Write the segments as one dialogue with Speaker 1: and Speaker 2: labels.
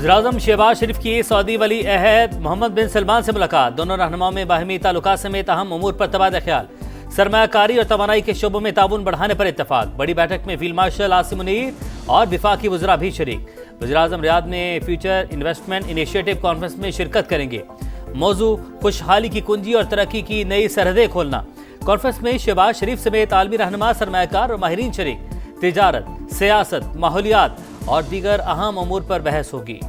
Speaker 1: वज़ीर-ए-आज़म शहबाज शरीफ की सऊदी वली अहद मोहम्मद बिन सलमान से मुलाकात। दोनों रहनुमाओं में बाहमी ताल्लुकात समेत अहम उमूर पर तबादला ख्याल। सरमायाकारी और तवानाई के शोबों में ताउन बढ़ाने पर इत्तफाक। बड़ी बैठक में फील्ड मार्शल आसिम मुनीर और विफाकी वज़रा भी शरीक। वज़ीर-ए-आज़म रियाद में फ्यूचर इन्वेस्टमेंट इनिशिएटिव कॉन्फ्रेंस में शिरकत करेंगे। मौजू खुशहाली की कुंजी और तरक्की की नई सरहदें खोलना। कॉन्फ्रेंस में शहबाज शरीफ समेत आलमी रहनुमा, सरमायाकार और माहिरीन शरीक। तिजारत, सियासत, माहौलियात और दीगर अहम उमूर पर बहस होगी।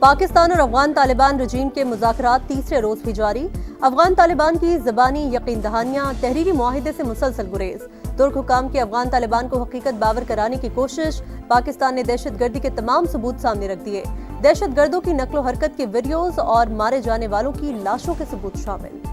Speaker 2: पाकिस्तान और अफगान तालिबान रजीम के मुज़ाकरात तीसरे रोज भी जारी। अफगान तालिबान की ज़बानी यकीन दहानियाँ, तहरीरी मुआहिदे से मुसलसल गुरेज। तुर्क हुकाम के अफगान तालिबान को हकीकत बावर कराने की कोशिश। पाकिस्तान ने दहशत गर्दी के तमाम सबूत सामने रख दिए। दहशत गर्दों की नकलो हरकत के वीडियोज और मारे जाने वालों की लाशों के सबूत शामिल।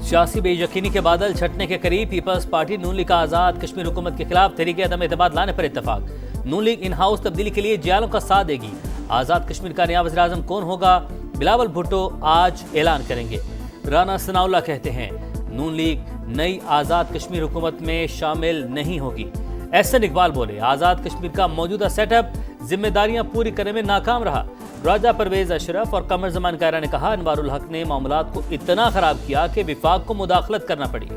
Speaker 1: सियासी बेयकीनी के बादल छटने के करीब। पीपल्स पार्टी नून लीग का आज़ाद कश्मीर हुकूमत के खिलाफ तहरीक अदम एतमाद लाने पर इत्तफाक। नून लीग इन हाउस तब्दीली के लिए जियालों का साथ देगी। आज़ाद कश्मीर का नया वज़ीर-ए-आज़म कौन होगा, बिलावल भुट्टो आज ऐलान करेंगे। राना सनाउल्लाह कहते हैं नून लीग नई आज़ाद कश्मीर हुकूमत में शामिल नहीं होगी। एहसन इकबाल बोले आज़ाद कश्मीर का मौजूदा सेटअप जिम्मेदारियां पूरी करने में नाकाम रहा। राजा परवेज अशरफ और कमर जमान कायरा ने कहा अनवारुल हक ने मामलात को इतना खराब किया कि विफाक को मुदाखलत करना पड़ी।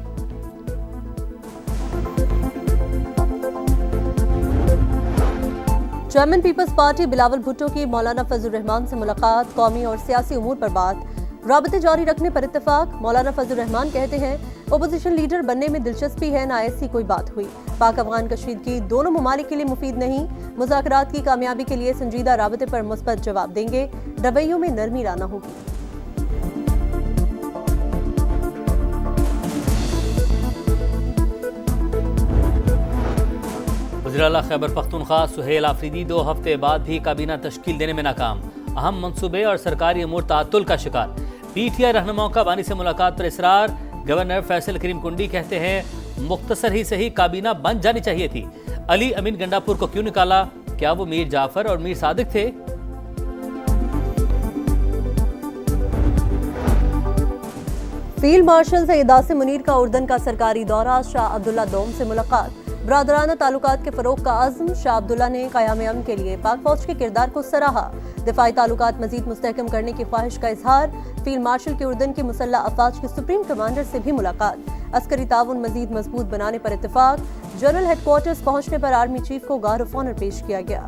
Speaker 2: चेयरमैन पीपल्स पार्टी बिलावल भुट्टो की मौलाना फजल रहमान से मुलाकात। कौमी और सियासी उमूर पर बात। राबते जारी रखने पर इत्तफाक। मौलाना फजल रहमान कहते हैं ओपोजिशन लीडर बनने में दिलचस्पी है, ना ऐसी कोई बात हुई। पाक अफगान कशीदगी दोनों ममालिक के लिए मुफीद नहीं। मुज़ाकरात की कामयाबी के लिए संजीदा राबते पर मुस्बत जवाब देंगे। रवैयों में नरमी लाना होगी।
Speaker 1: वज़ीर-ए-आला खैबर पख्तूनख्वा सुहेल आफरीदी 2 हफ्ते बाद भी काबीना तश्कील देने में नाकाम। अहम मंसूबे और सरकारी अमूर ताअत्तुल का शिकार। पीटीआई रहनुमाओं का बानी से मुलाकात पर इसरार। गवर्नर फैसल करीम कुंडी कहते हैं मुख्तसर ही सही काबीना बन जानी चाहिए थी। अली अमीन गंडापुर को क्यों निकाला, क्या वो मीर जाफर और मीर सादिक थे?
Speaker 2: फील्ड मार्शल सैयद आसिम मुनीर का उर्दन का सरकारी दौरा। शाह अब्दुल्ला दोम से मुलाकात। बरादराना ताल्लुकात के फरोग का अज़्म। शाह अब्दुल्ला ने क़याम अमन के लिए पाक फौज के किरदार को सराहा। दिफाई ताल्लुकात मजीद मुस्तहकम करने की ख्वाहिश का इजहार। फील्ड मार्शल के उर्दन के मुसल्लह अफवाज के सुप्रीम कमांडर से भी मुलाकात। अस्करी ताउन मजीद मजबूत बनाने पर इत्तफाक। जनरल हेडक्वार्टर्स पहुंचने पर आर्मी चीफ को गार्ड ऑफ ऑनर पेश किया गया।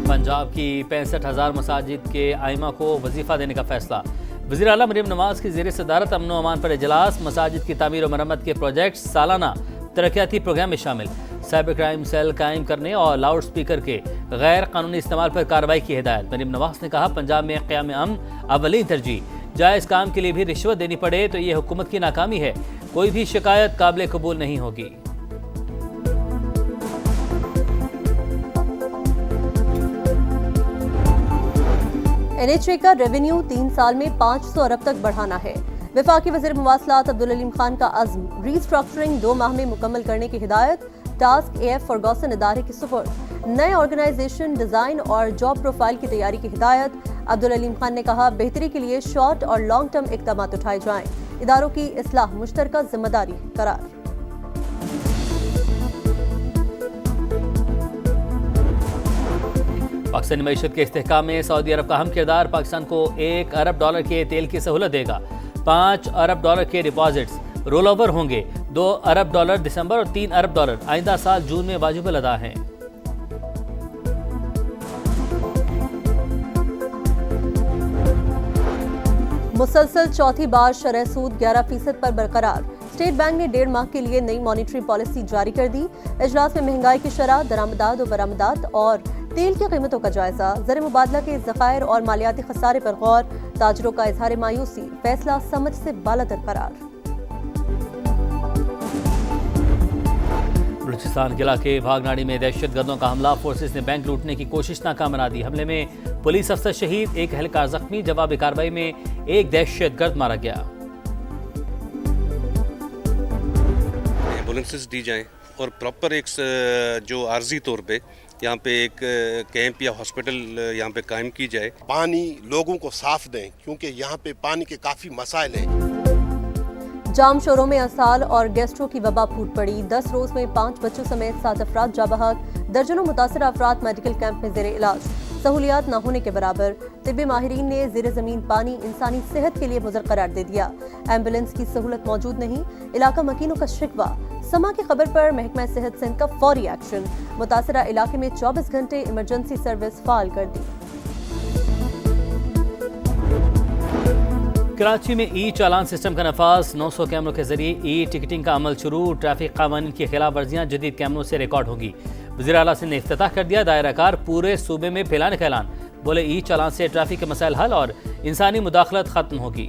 Speaker 1: पंजाब की 65,000 मसाजिद के आइमा को वजीफा देने का फैसला। वज़ीर आला मरीम नवाज की ज़ेर सदारत अमन व अमान पर इजलास। मसाजिद की तामीर और मरम्मत के प्रोजेक्ट सालाना तरक्याती प्रोग्राम में शामिल। साइबर क्राइम सेल कायम करने और लाउड स्पीकर के गैर कानूनी इस्तेमाल पर कार्रवाई की हिदायत। मरीम नवाज ने कहा पंजाब में क़याम अमन अव्वली तरजीह। जायज़ काम के लिए भी रिश्वत देनी पड़े तो ये हुकूमत की नाकामी है। कोई भी शिकायत काबिल कबूल नहीं होगी।
Speaker 2: NHA का रेवेन्यू 3 साल में 500 अरब तक बढ़ाना है। वफाकी वज़ीर मवासलात अब्दुल अलीम खान का अज़्म। रीस्ट्रक्चरिंग 2 माह में मुकम्मल करने की हिदायत। टास्क AF फर्गूसन इदारे की सुपुर्द। नए ऑर्गेनाइजेशन डिज़ाइन और जॉब प्रोफाइल की तैयारी की हिदायत। अब्दुल अलीम खान ने कहा बेहतरी के लिए शॉर्ट और लॉन्ग टर्म इक़दाम उठाए जाएं। इदारों की इस्लाह मुश्तरका जिम्मेदारी करार।
Speaker 1: पाकिस्तानी मईशत के इस्तेहकाम में सऊदी अरब का अहम किरदार। पाकिस्तान को $1 अरब के तेल की सहूलत देगा। $5 अरब के डिपॉजिट्स रोल ओवर होंगे। $2 अरब दिसंबर और $3 अरब आइंदा साल जून में वाजिब अदा हैं।
Speaker 2: मुसलसल चौथी बार शरह सूद 11% पर बरकरार। स्टेट बैंक ने 1.5 माह के लिए नई मॉनिटरी पॉलिसी जारी कर दी। इजलास में महंगाई की शरह, दरामदात और बरामदात और तेल की कीमतों का जायजा। ज़र मुबादला के ज़खायर और मालियाती खसारे पर गौर। ताजरों का इजहार मायूसी। फैसला समझ से बालातर करार।
Speaker 1: बलूचिस्तान जिला के भागनाड़ी में दहशत गर्दों का हमला। फोर्सेस ने बैंक लूटने की कोशिश नाकाम बना दी। हमले में पुलिस अफसर शहीद, 1 एहलकार जख्मी। जवाबी कार्रवाई में 1 दहशत गर्द मारा गया।
Speaker 3: एम्बुलेंसेस दी जाएं और प्रॉपर एक जो आर्जी तौर पे यहाँ पे एक कैंप या हॉस्पिटल यहाँ पे कायम की जाए।
Speaker 4: पानी लोगों को साफ दें क्योंकि यहाँ पे पानी के काफ़ी मसाइल हैं।
Speaker 2: जाम शोरों में असाल और गैस्ट्रो की वबा फूट पड़ी। 10 रोज में 5 बच्चों समेत 7 अफराद जा बहक। दर्जनों मुतासरा अफराद मेडिकल कैंप में जेर इलाज। सहूलियात न होने के बराबर। तिब्बी माहिरीन ने ज़ेरे ज़मीन पानी इंसानी सेहत के लिए मुज़र करार दे दिया। एम्बुलेंस की सहूलत मौजूद नहीं, इलाका मकीनों का शिकवा। समा की खबर पर महकमा सेहत सिंध का फौरी एक्शन। मुतासरा इलाके में 24 घंटे इमरजेंसी सर्विस फाल कर दी।
Speaker 1: कराची में ई चालान सिस्टम का नफाज। 900 कैमरों के जरिए ई टिकटिंग का अमल शुरू। ट्रैफिक कानून की खिलाफ वर्जियाँ जदीद कैमरों से रिकॉर्ड होगी। वज़ीर आला सिंध ने इफ्तिताह कर दिया दायरा कार पूरे सूबे में फैलाने का ऐलान। बोले ई चालान से ट्रैफिक के मसाइल हल और इंसानी मुदाखलत खत्म होगी।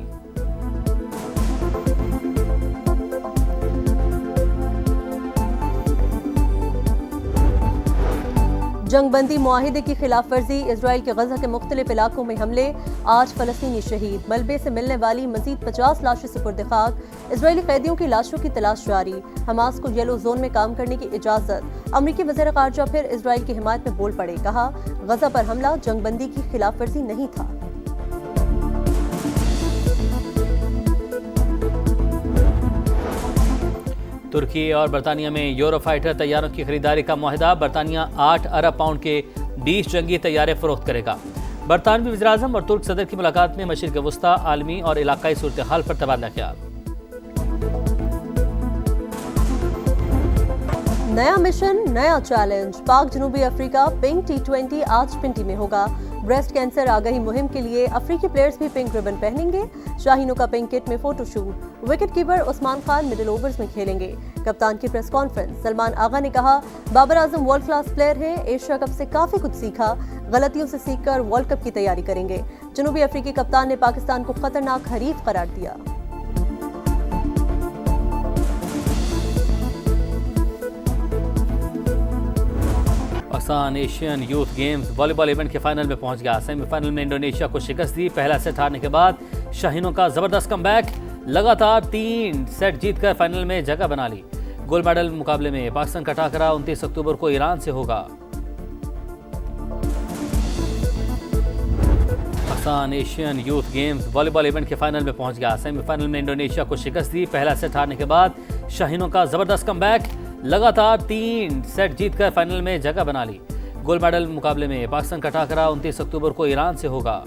Speaker 2: जंगबंदी मुआहिदे की खिलाफ वर्जी। इजराइल के गजा के मुख्तलिफ इलाकों में हमले। 8 फलस्तीनी शहीद। मलबे से मिलने वाली मजीद 50 लाशें सुपुर्द खाक। इजरायली कैदियों की लाशों की तलाश जारी। हमास को येलो जोन में काम करने की इजाजत। अमरीकी वज़ीर ख़ारजा फिर इजराइल की हिमायत में बोल पड़े। कहा गजा पर हमला जंगबंदी की खिलाफ वर्जी नहीं था।
Speaker 1: तुर्की और बरतानिया में यूरोफाइटर तैयारों की खरीदारी का मुआहिदा। बरतानिया 8 अरब पाउंड के 20 जंगी तैयारे फरोख्त करेगा। बरतानवी वज़ीर-ए-आज़म और तुर्क सदर की मुलाकात में मशरिक़ वस्ता, आलमी और इलाकाई सूरत हाल पर तबादला ख्याल।
Speaker 2: नया मिशन, नया चैलेंज। पाक जनूबी अफ्रीका पिंक T20 आज पिंटी में होगा। ब्रेस्ट कैंसर आगाही मुहिम के लिए अफ्रीकी प्लेयर्स भी पिंक रिबन पहनेंगे। शाहीनों का पिंक किट में photoshoot. Wicket keeper Usman Khan middle overs में खेलेंगे। कप्तान की प्रेस कॉन्फ्रेंस। सलमान आगा ने कहा Babar Azam world class player है, एशिया कप से काफी कुछ सीखा, गलतियों से सीखकर वर्ल्ड कप की तैयारी करेंगे। जनूबी अफ्रीकी कप्तान ने पाकिस्तान को खतरनाक हरीफ करार दिया।
Speaker 1: Pakistan Asian youth games volleyball event के फाइनल में पहुंच गया। सेमीफाइनल में इंडोनेशिया को शिकस्त दी। पहला सेट हारने के बाद शाहीनों का जबरदस्त कमबैक। लगातार 3 सेट जीतकर फाइनल में जगह बना ली। गोल्ड मेडल मुकाबले में पाकिस्तान का टाकरा 29 अक्टूबर को ईरान से होगा। Pakistan Asian youth games volleyball event के फाइनल में पहुंच गया। सेमीफाइनल में इंडोनेशिया को शिकस्त दी। पहला सेट हारने के बाद शाहीनों का जबरदस्त कमबैक। लगातार 3 सेट जीतकर फाइनल में जगह बना ली। गोल्ड मेडल मुकाबले में पाकिस्तान का टाकरा 29 अक्टूबर को ईरान से होगा।